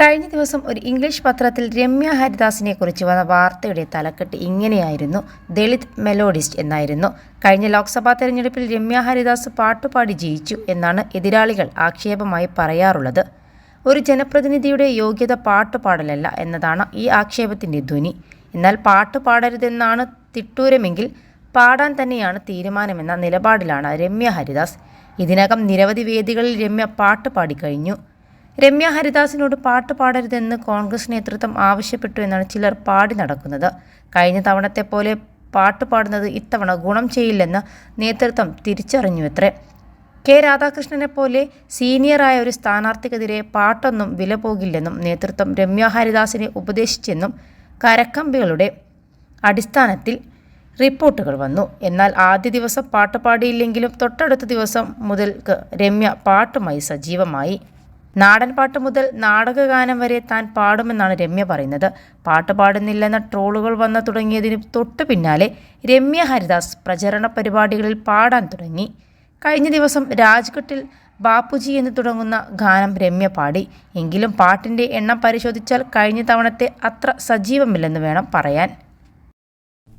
കഴിഞ്ഞ ദിവസം ഒരു ഇംഗ്ലീഷ് പത്രത്തിൽ രമ്യ ഹരിദാസിനെ കുറിച്ച് വന്ന വാർത്തയുടെ തലക്കെട്ട് ഇങ്ങനെയായിരുന്നു. ദളിത് മെലോഡിസ്റ്റ് എന്നായിരുന്നു. കഴിഞ്ഞ ലോക്സഭാ തെരഞ്ഞെടുപ്പിൽ രമ്യ ഹരിദാസ് പാട്ടുപാടി ജയിച്ചു എന്നാണ് എതിരാളികൾ ആക്ഷേപമായി പറയാറുള്ളത്. ഒരു ജനപ്രതിനിധിയുടെ യോഗ്യത പാട്ടുപാടലല്ല എന്നതാണ് ഈ ആക്ഷേപത്തിൻ്റെ ധ്വനി. എന്നാൽ പാട്ടുപാടരുതെന്നാണ് തിട്ടൂരമെങ്കിൽ പാടാൻ തന്നെയാണ് തീരുമാനമെന്ന നിലപാടിലാണ് രമ്യ ഹരിദാസ്. ഇതിനകം നിരവധി വേദികളിൽ രമ്യ പാട്ട് പാടിക്കഴിഞ്ഞു. രമ്യ ഹരിദാസിനോട് പാട്ട് പാടരുതെന്ന് കോൺഗ്രസ് നേതൃത്വം ആവശ്യപ്പെട്ടു എന്നാണ് ചിലർ പാടി നടക്കുന്നത്. കഴിഞ്ഞ തവണത്തെ പോലെ പാട്ട് പാടുന്നത് ഇത്തവണ ഗുണം ചെയ്യില്ലെന്ന് നേതൃത്വം തിരിച്ചറിഞ്ഞുവത്രേ. കെ രാധാകൃഷ്ണനെ പോലെ സീനിയറായ ഒരു സ്ഥാനാർത്ഥിക്കെതിരെ പാട്ടൊന്നും വില പോകില്ലെന്നും നേതൃത്വം രമ്യ ഹരിദാസിനെ ഉപദേശിച്ചെന്നും കരക്കമ്പികളുടെ അടിസ്ഥാനത്തിൽ റിപ്പോർട്ടുകൾ വന്നു. എന്നാൽ ആദ്യ ദിവസം പാട്ട് പാടിയില്ലെങ്കിലും തൊട്ടടുത്ത ദിവസം മുതൽക്ക് രമ്യ പാട്ടുമായി സജീവമായി. നാടൻ പാട്ട് മുതൽ നാടകഗാനം വരെ താൻ പാടുമെന്നാണ് രമ്യ പറയുന്നത്. പാട്ട് പാടുന്നില്ലെന്ന ട്രോളുകൾ വന്നു തുടങ്ങിയതിന് തൊട്ടു പിന്നാലെ രമ്യ ഹരിദാസ് പ്രചരണ പരിപാടികളിൽ പാടാൻ തുടങ്ങി. കഴിഞ്ഞ ദിവസം രാജ്ഘട്ടിൽ ബാപ്പുജി എന്ന് തുടങ്ങുന്ന ഗാനം രമ്യ പാടി. എങ്കിലും പാട്ടിൻ്റെ എണ്ണം പരിശോധിച്ചാൽ കഴിഞ്ഞ തവണത്തെ അത്ര സജീവമില്ലെന്ന് വേണം പറയാൻ.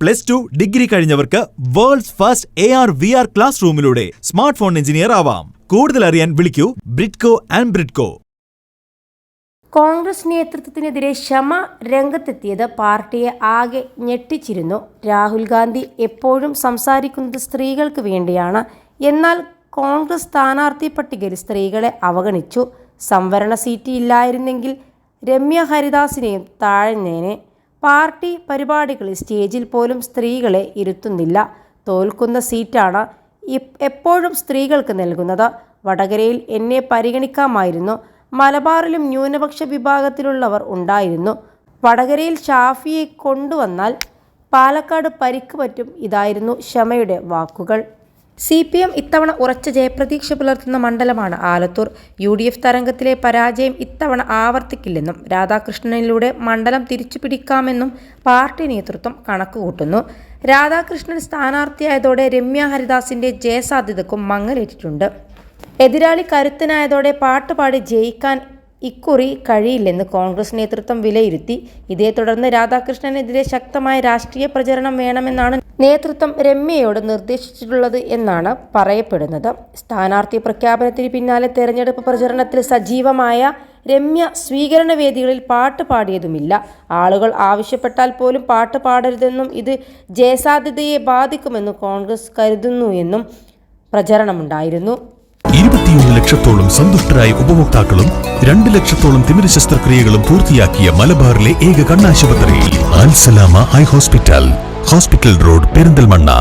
+2 ഡിഗ്രി കഴിഞ്ഞവർക്ക് വേൾഡ്സ് ഫസ്റ്റ് AR/VR ക്ലാസ് റൂമിലൂടെ സ്മാർട്ട് ഫോൺ എഞ്ചിനീയർ ആവാം. കൂടുതൽ അറിയാൻ വിളിക്കൂ ബ്രിഡ്കോ ആൻഡ് ബ്രിഡ്കോ. കോൺഗ്രസ് നേതൃത്വത്തിനെതിരെ ക്ഷമ രംഗത്തെത്തിയത് പാർട്ടിയെ ആകെ ഞെട്ടിച്ചിരുന്നു. രാഹുൽ ഗാന്ധി എപ്പോഴും സംസാരിക്കുന്നത് സ്ത്രീകൾക്ക് വേണ്ടിയാണ്. എന്നാൽ കോൺഗ്രസ് സ്ഥാനാർത്ഥി പട്ടികയിൽ സ്ത്രീകളെ അവഗണിച്ചു. സംവരണ സീറ്റ് ഇല്ലായിരുന്നെങ്കിൽ രമ്യ ഹരിദാസിനെയും താഴ്ന്നേനെ. പാർട്ടി പരിപാടികളിൽ സ്റ്റേജിൽ പോലും സ്ത്രീകളെ ഇരുത്തുന്നില്ല. തോൽക്കുന്ന സീറ്റാണ് എപ്പോഴും സ്ത്രീകൾക്ക് നൽകുന്നത്. വടകരയിൽ എന്നെ പരിഗണിക്കാമായിരുന്നു. മലബാറിലും ന്യൂനപക്ഷ വിഭാഗത്തിലുള്ളവർ ഉണ്ടായിരുന്നു. വടകരയിൽ ഷാഫിയെ കൊണ്ടുവന്നാൽ പാലക്കാട് പരിക്ക് പറ്റും. ഇതായിരുന്നു ക്ഷമയുടെ വാക്കുകൾ. CPM ഇത്തവണ ഉറച്ച ജയപ്രതീക്ഷ പുലർത്തുന്ന മണ്ഡലമാണ് ആലത്തൂർ. UDF തരംഗത്തിലെ പരാജയം ഇത്തവണ ആവർത്തിക്കില്ലെന്നും രാധാകൃഷ്ണനിലൂടെ മണ്ഡലം തിരിച്ചുപിടിക്കാമെന്നും പാർട്ടി നേതൃത്വം കണക്കുകൂട്ടുന്നു. രാധാകൃഷ്ണൻ സ്ഥാനാർത്ഥിയായതോടെ രമ്യ ഹരിദാസിന്റെ ജയസാധ്യതക്കും മങ്ങലേറ്റിട്ടുണ്ട്. എതിരാളി കരുത്തനായതോടെ പാട്ടുപാടി ജയിക്കാൻ ഇക്കുറി കഴിയില്ലെന്ന് കോൺഗ്രസ് നേതൃത്വം വിലയിരുത്തി. ഇതേ തുടർന്ന് രാധാകൃഷ്ണനെതിരെ ശക്തമായ രാഷ്ട്രീയ പ്രചരണം വേണമെന്നാണ് നേതൃത്വം രമ്യയോട് നിർദ്ദേശിച്ചിട്ടുള്ളത് എന്നാണ് പറയപ്പെടുന്നത്. സ്ഥാനാർത്ഥി പ്രഖ്യാപനത്തിന് പിന്നാലെ തെരഞ്ഞെടുപ്പ് പ്രചരണത്തിൽ സജീവമായ രമ്യ സ്വീകരണ വേദികളിൽ പാട്ട് പാടിയതുമില്ല. ആളുകൾ ആവശ്യപ്പെട്ടാൽ പോലും പാട്ട് പാടരുതെന്നും ഇത് ജയസാധ്യതയെ ബാധിക്കുമെന്നും കോൺഗ്രസ് കരുതുന്നു എന്നും പ്രചരണമുണ്ടായിരുന്നു. 21 ലക്ഷത്തോളം സന്തുഷ്ടരായ ഉപഭോക്താക്കളും 2 ലക്ഷത്തോളം തിമിര ശസ്ത്രക്രിയകളും പൂർത്തിയാക്കിയ മലബാറിലെ ഏക കണ്ണാശുപത്രി അൽ സലാമ ഹൈ ഹോസ്പിറ്റൽ റോഡ് പെരിന്തൽമണ്ണ.